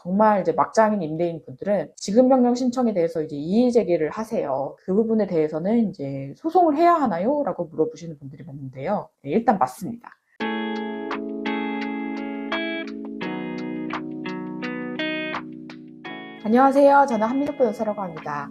정말 이제 막장인 임대인 분들은 지급명령 신청에 대해서 이제 이의 제기를 하세요. 그 부분에 대해서는 이제 소송을 해야 하나요? 라고 물어보시는 분들이 많은데요. 네, 일단 맞습니다. 안녕하세요. 저는 한민석 변호사라고 합니다.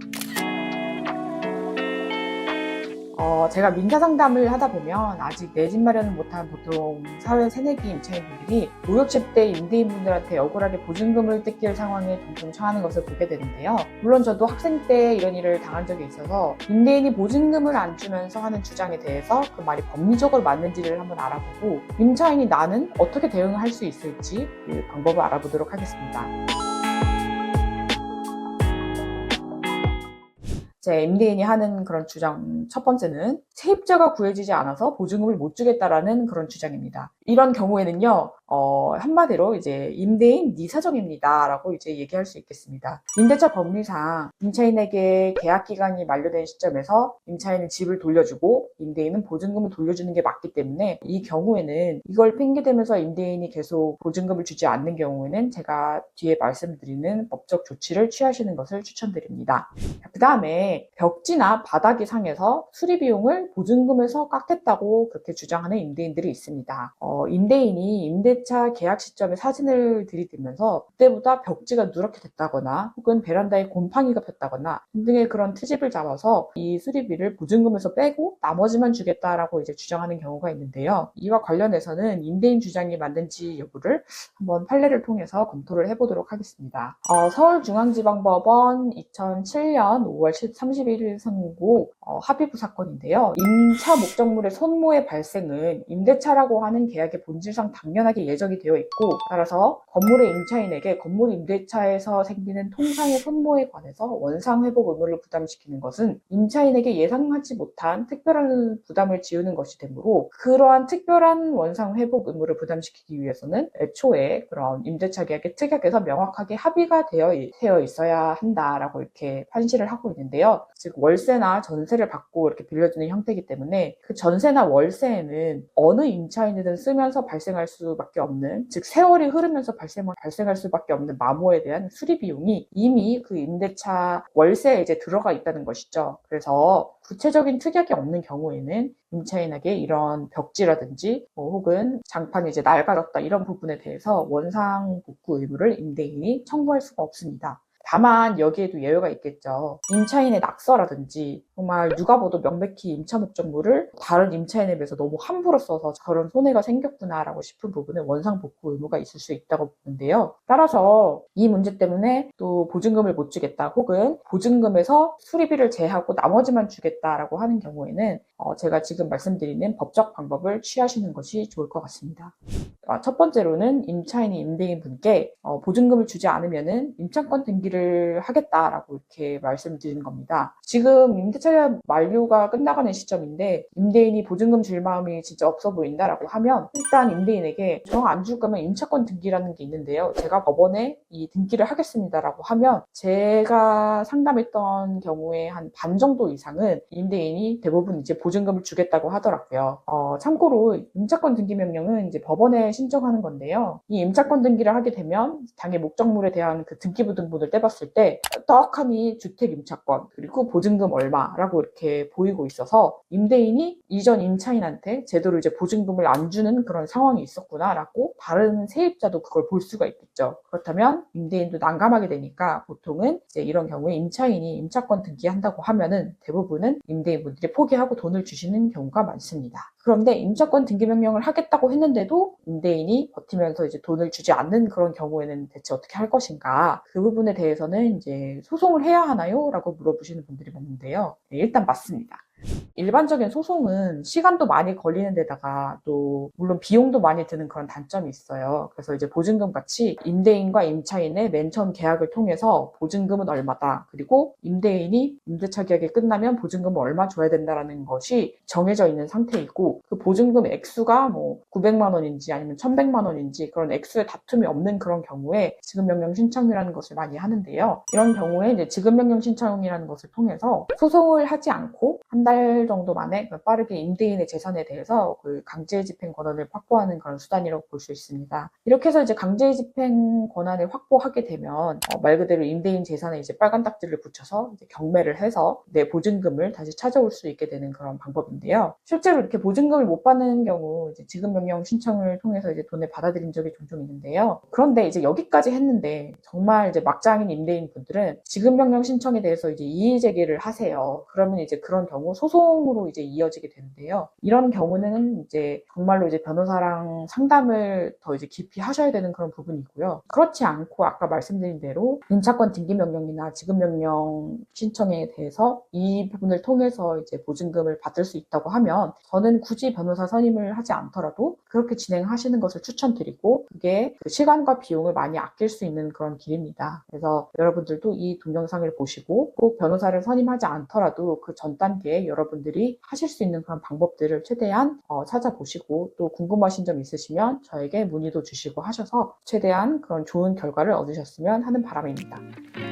제가 민사상담을 하다 보면 아직 내 집 마련을 못한 보통 사회 새내기 임차인분들이 5, 60대 임대인분들한테 억울하게 보증금을 뜯길 상황에 종종 처하는 것을 보게 되는데요. 물론 저도 학생 때 이런 일을 당한 적이 있어서 임대인이 보증금을 안 주면서 하는 주장에 대해서 그 말이 법리적으로 맞는지를 한번 알아보고 임차인이 나는 어떻게 대응할 수 있을지 그 방법을 알아보도록 하겠습니다. 제 임대인이 하는 그런 주장 첫 번째는 세입자가 구해지지 않아서 보증금을 못 주겠다라는 그런 주장입니다. 이런 경우에는요, 한마디로 이제 임대인 네 사정입니다 라고 이제 얘기할 수 있겠습니다. 임대차 법리상 임차인에게 계약 기간이 만료된 시점에서 임차인은 집을 돌려주고 임대인은 보증금을 돌려주는 게 맞기 때문에 이 경우에는 이걸 핑계대면서 임대인이 계속 보증금을 주지 않는 경우에는 제가 뒤에 말씀드리는 법적 조치를 취하시는 것을 추천드립니다. 그 다음에 벽지나 바닥이 상해서 수리 비용을 보증금에서 깎겠다고 그렇게 주장하는 임대인들이 있습니다. 임대인이 임대차 계약 시점에 사진을 들이대면서 그때보다 벽지가 누렇게 됐다거나 혹은 베란다에 곰팡이가 폈다거나 등등의 그런 트집을 잡아서 이 수리비를 보증금에서 빼고 나머지만 주겠다라고 이제 주장하는 경우가 있는데요. 이와 관련해서는 임대인 주장이 맞는지 여부를 한번 판례를 통해서 검토를 해보도록 하겠습니다. 서울중앙지방법원 2007년 5월 31일 선고 합의부 사건인데요. 임차 목적물의 손모의 발생은 임대차라고 하는 계약의 본질상 당연하게 예정이 되어 있고 따라서 건물의 임차인에게 건물 임대차에서 생기는 통상의 손모에 관해서 원상회복 의무를 부담시키는 것은 임차인에게 예상하지 못한 특별한 부담을 지우는 것이 되므로 그러한 특별한 원상회복 의무를 부담시키기 위해서는 애초에 그런 임대차 계약의 특약에서 명확하게 합의가 되어 있어야 한다라고 이렇게 판시를 하고 있는데요. 즉 월세나 전세를 받고 이렇게 빌려주는 형태이기 때문에 그 전세나 월세에는 어느 임차인이든 쓰면서 발생할 수밖에 없는, 즉 세월이 흐르면서 발생할 수밖에 없는 마모에 대한 수리 비용이 이미 그 임대차 월세에 이제 들어가 있다는 것이죠. 그래서 구체적인 특약이 없는 경우에는 임차인에게 이런 벽지라든지 혹은 장판이 이제 낡아졌다 이런 부분에 대해서 원상 복구 의무를 임대인이 청구할 수가 없습니다. 다만 여기에도 예외가 있겠죠. 임차인의 낙서라든지 정말 누가 봐도 명백히 임차 목적물을 다른 임차인에 비해서 너무 함부로 써서 저런 손해가 생겼구나라고 싶은 부분에 원상 복구 의무가 있을 수 있다고 보는데요. 따라서 이 문제 때문에 또 보증금을 못 주겠다 혹은 보증금에서 수리비를 제하고 나머지만 주겠다라고 하는 경우에는 제가 지금 말씀드리는 법적 방법을 취하시는 것이 좋을 것 같습니다. 첫 번째로는 임차인이 임대인 분께 보증금을 주지 않으면은 임차권 등기를 하겠다라고 이렇게 말씀드리는 겁니다. 지금 임대차 만료가 끝나가는 시점인데 임대인이 보증금 줄 마음이 진짜 없어 보인다라고 하면 일단 임대인에게 정 안 줄 거면 임차권 등기라는 게 있는데요. 제가 법원에 이 등기를 하겠습니다라고 하면 제가 상담했던 경우에 한 반 정도 이상은 임대인이 대부분 이제 보증금을 주겠다고 하더라고요. 참고로 임차권 등기 명령은 이제 법원에 신청하는 건데요. 이 임차권 등기를 하게 되면 당의 목적물에 대한 그 등기부등본을 떼봤을 때 떡하니 주택 임차권 그리고 보증금 얼마라고 이렇게 보이고 있어서 임대인이 이전 임차인한테 제대로 이제 보증금을 안 주는 그런 상황이 있었구나라고 다른 세입자도 그걸 볼 수가 있겠죠. 그렇다면 임대인도 난감하게 되니까 보통은 이제 이런 경우에 임차인이 임차권 등기한다고 하면은 대부분은 임대인분들이 포기하고 돈을 주시는 경우가 많습니다. 그런데 임차권 등기 명령을 하겠다고 했는데도 임대인이 버티면서 이제 돈을 주지 않는 그런 경우에는 대체 어떻게 할 것인가? 그 부분에 대해서는 이제 소송을 해야 하나요? 라고 물어보시는 분들이 많은데요. 네, 일단 맞습니다. 일반적인 소송은 시간도 많이 걸리는 데다가 또 물론 비용도 많이 드는 그런 단점이 있어요. 그래서 이제 보증금 같이 임대인과 임차인의 맨 처음 계약을 통해서 보증금은 얼마다 그리고 임대인이 임대차 계약이 끝나면 보증금을 얼마 줘야 된다라는 것이 정해져 있는 상태이고 그 보증금 액수가 뭐 900만 원인지 아니면 1100만 원인지 그런 액수에 다툼이 없는 그런 경우에 지급명령 신청이라는 것을 많이 하는데요. 이런 경우에 이제 지급명령 신청이라는 것을 통해서 소송을 하지 않고 한 달 3일 정도 만에 빠르게 임대인의 재산에 대해서 그 강제집행 권한을 확보하는 그런 수단이라고 볼 수 있습니다. 이렇게 해서 이제 강제집행 권한을 확보하게 되면 말 그대로 임대인 재산에 이제 빨간 딱지를 붙여서 이제 경매를 해서 내 보증금을 다시 찾아올 수 있게 되는 그런 방법인데요. 실제로 이렇게 보증금을 못 받는 경우 이제 지급명령 신청을 통해서 이제 돈을 받아들인 적이 종종 있는데요. 그런데 이제 여기까지 했는데 정말 이제 막장인 임대인 분들은 지급명령 신청에 대해서 이제 이의 제기를 하세요. 그러면 이제 그런 경우 소송으로 이제 이어지게 되는데요. 이런 경우는 이제 정말로 이제 변호사랑 상담을 더 이제 깊이 하셔야 되는 그런 부분이고요. 그렇지 않고 아까 말씀드린 대로 임차권 등기 명령이나 지급 명령 신청에 대해서 이 부분을 통해서 이제 보증금을 받을 수 있다고 하면 저는 굳이 변호사 선임을 하지 않더라도 그렇게 진행하시는 것을 추천드리고 그게 그 시간과 비용을 많이 아낄 수 있는 그런 길입니다. 그래서 여러분들도 이 동영상을 보시고 꼭 변호사를 선임하지 않더라도 그 전 단계에 여러분들이 하실 수 있는 그런 방법들을 최대한 찾아보시고 또 궁금하신 점 있으시면 저에게 문의도 주시고 하셔서 최대한 그런 좋은 결과를 얻으셨으면 하는 바람입니다.